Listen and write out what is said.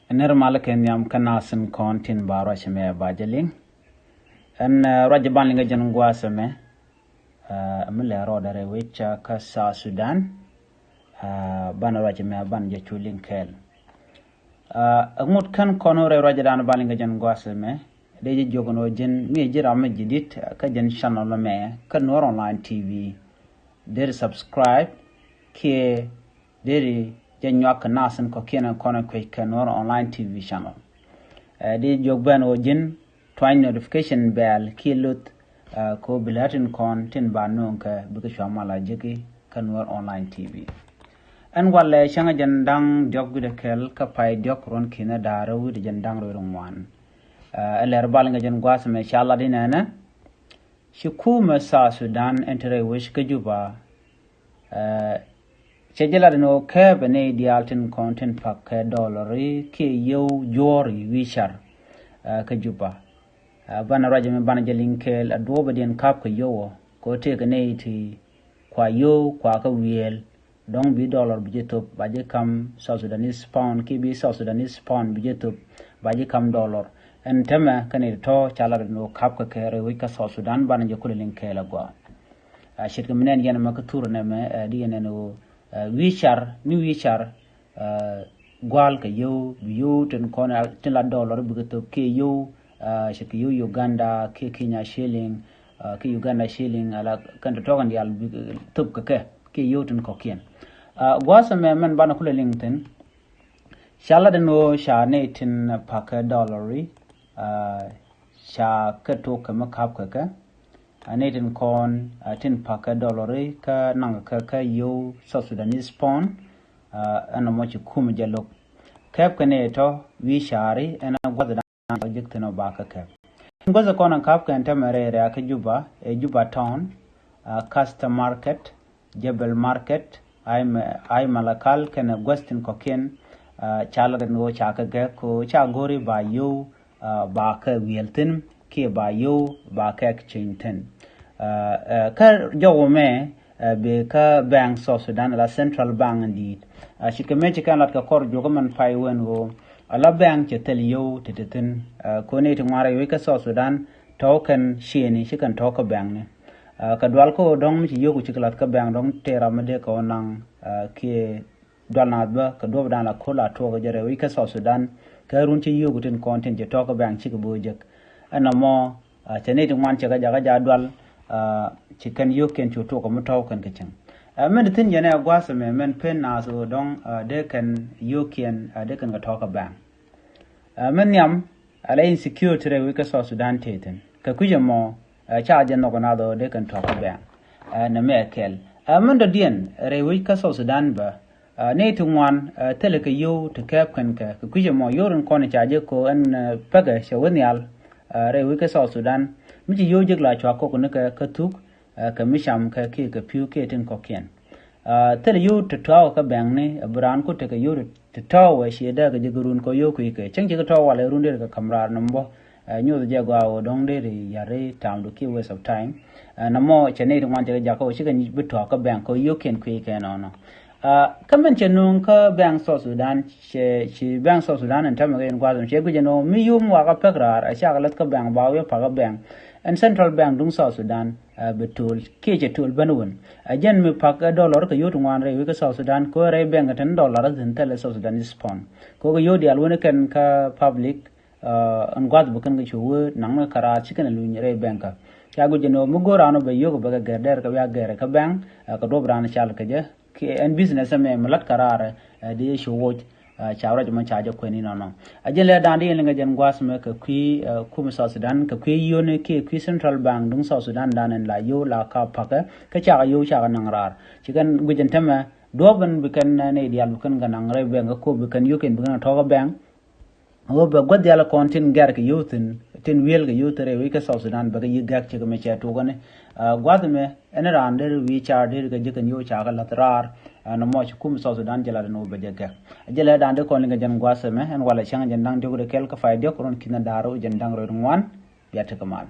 Normal Kenyam Kanasan Contin Barashame Bajaling and Rajaban Lingajan Guasame Miller Rodere which Kasa Sudan Banarajame Banjachulin Kel. A mood can conore Rajadan Balingajan Guasame, Deji Jogonojin, Major Amajidit, Kajan Channel Lame, Kanor Online TV. There subscribe, K. Deri. Jenyak nasan ko kena kona kwe kanor online TV channel. Di jogban ojin twine notification bell kilut ko bilatin kon tin banong ka bikishwa mala jeki kanor online TV. En wale shanga jandang diok gudekel ka pay diok ron kina darawu di jandang ron eler balinga jan gwasme shala dinana Kuumɛ sa Sudan entere wish ka juba Chejela no kääpɛ ne dialtin content pak dɔlɔri ke yo jori wishar ka juba bana rajame bana jelinkel adobe den kap ka yo ko te ka ne ti kwa yo kwa ka wiel dong bi dollar bijetop baje kam South Sudanese pound ki bi South Sudanese pound bijetop baje kam dollar en tema kanir to chala no kap ka kere wi ka South Sudan bana je kulin kela gwa shit ka minen yana makatur ne me di no wishar gwal ka yo ten kona ten la dollar bugato ke yo shit yo Uganda ke Kenya shilling ke Uganda shilling ala kan to togan yal tup ke yo ten kokien gwasa me men bana kulin ten shala de no sha ne tin pak dollari sha ka to ka makap ka anetin kon tin pak dollari ka nang ka yo South Sudanese pound ana mo ci Kuumɛ jalok kep kane to wi shari ana gwaza dan project no baka kep gwaza kon kap kan tamare ya ka juba town custom market jebel market ay malakal kana gwastin koken chala no chaka ga ko cha gori ba yo ba ka wieltin ke ba yo ba ka exchange ka jowo me be ka bank South Sudan la central bank indeed shikame kan lat ka kor jogo man pay wen go ala bank che tel yo tetetin ko ne tumare we ka South Sudan token sheni shikan toka bank ne ka dwal ko dong mi yo ku chiklat ka bank dong tera mede ko nang ke dwalna ba ka do dan la kola to ga jere we ka South Sudan ka run chi yo gutin content je toka bank chik bo jek ana mo tene tumwan che ga ja dwal chicken yo ken chuto ko mutaw kan kacang men tin jana gwasa me men pen na so dong de kan yo ken de kan ga talk bang men yam ala insecurity re wika South Sudan teten ka kuje mo cha jan no na do de kan talk bang na me kel men do dien re wika South Sudan ba ne tungwan tele ka yo to kap kan ka kuje mo yorin ko ne chaje ko en paga shawnyal re wika South Sudan mi yo jig la chwa ko ne ka tuk ka misham ka ke ka piu ke tin kokien tele yo to taw ka bang ne bran ko te ka yo to taw we she da ga jigurun ko yo ku ke chang ji ka taw wala runde ka kamrar numbo nyu de gwa o dong de yare tam do ki waste of time namo chene ri wan te ja ko shi ka ni bi to ka bang ko yo ken ku ke no kamen chenung ka bang South Sudan she bang South Sudan en tam ga en gwa she gu jeno mi yum wa ka pekrar a sha ga lat ka bang ba we pa ka bang and central bank dung South Sudan betul keje tul banun ajen mi pak dollar ka yotu wan re ka South Sudan ko re bank tan dollar zin tele South Sudan spawn ko go yodi alwone kan ka public an gwad bukan ga chuwe nang kara chicken lu re bank ka go jeno mu gorano be yogo ba ga der ka ya gere ka bank ka do bran chal ka je en business me malat karare de showoj chawra jama chaja ko ni no ajele dandi lenga jen gwas me ka kwi Kuumɛ South Sudan ka kwi yone ke kwi central bank dung South Sudan danen la yo la ka paka ka cha yo cha nangrar chikan gujen tama doban bikan ne dial bikan ganang re benga ko bikan yo ken bikan to bank o ba god dial kontin gar ka yotin tin wel ga yotere we ka South Sudan ba ga yigak che me cha to gane gwad me enera under we cha de ga jikan yo cha ga latrar no mo Kuumɛ South Sudan jela no be jega jela dande ko linga jan gwasa me en wala changa jan dang de ko kel ka fayde ko ron kina daro jan dang ro ngwan biata kamal